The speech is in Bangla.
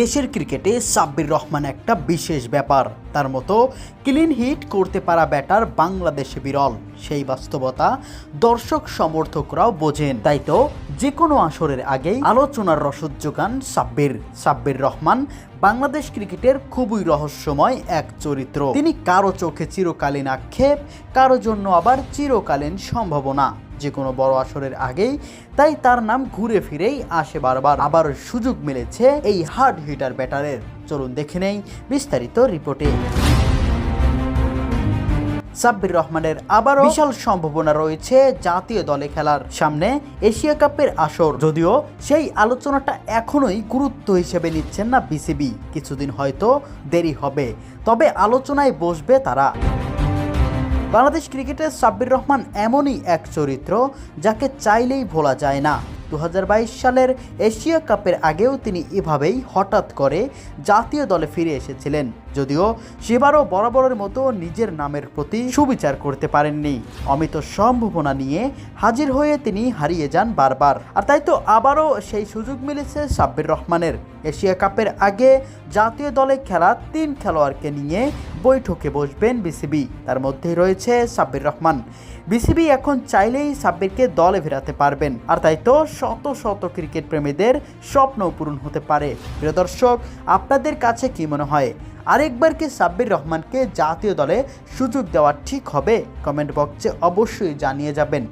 দেশের ক্রিকেটে সাব্বির রহমান একটা বিশেষ ব্যাপার। তার মতো ক্লিন হিট করতে পারা ব্যাটার বাংলাদেশে বিরল। সেই বাস্তবতা দর্শক সমর্থকরাও বোঝেন। তাই তো যে কোনো আসরের আগেই আলোচনার রসদ যোগান সাব্বির রহমান বাংলাদেশ ক্রিকেটের খুবই রহস্যময় এক চরিত্র। তিনি কারো চোখে চিরকালীন আক্ষেপ, কারো জন্য আবার চিরকালীন সম্ভাবনা। যে কোনো বড় আসরের আগেই তাই তার নাম ঘুরে ফিরেই আসে বারবার। আবার সুযোগ মিলেছে এই হার্ড হিটার ব্যাটারের। চলুন দেখে নেই বিস্তারিত রিপোর্টে। সাব্বির রহমানের আবারও বিশাল সম্ভাবনা রয়েছে জাতীয় দলে খেলার। সামনে এশিয়া কাপের আসর, যদিও সেই আলোচনাটা এখনোই গুরুত্ব হিসেবে নিচ্ছেন না বিসিবি। কিছুদিন হয়তো দেরি হবে, তবে আলোচনায় বসবে তারা। বাংলাদেশ ক্রিকেটের সাব্বির রহমান এমনই এক চরিত্র যাকে চাইলেই ভোলা যায় না। 2022 সালের এশিয়া কাপের আগেও তিনি এভাবেই হঠাৎ করে জাতীয় দলে ফিরে এসেছিলেন, যদিও সেবারও বরাবরের মতো নিজের নামের প্রতি সুবিচার করতে পারেননি। অমিত সম্ভাবনা নিয়ে হাজির হয়ে তিনি হারিয়ে যান বারবার। আর তাই তো আবারও সেই সুযোগ মিলেছে সাব্বির রহমানের। এশিয়া কাপের আগে জাতীয় দলে খেলা 3 খেলোয়াড়কে নিয়ে বৈঠকে বসবেন বিসিবি। তার মধ্যেই রয়েছে সাব্বির রহমান। বিসিবি এখন চাইলেই সাব্বিরকে দলে ফেরাতে পারবেন। আর তাই তো শত শত ক্রিকেট প্রেমীদের স্বপ্ন পূরণ হতে পারে। প্রিয় দর্শক, আপনাদের কাছে কি মনে হয়, আরেকবার কি সাব্বির রহমানকে জাতীয় দলে সুযোগ দেওয়া ঠিক হবে? কমেন্ট বক্সে অবশ্যই জানিয়ে যাবেন।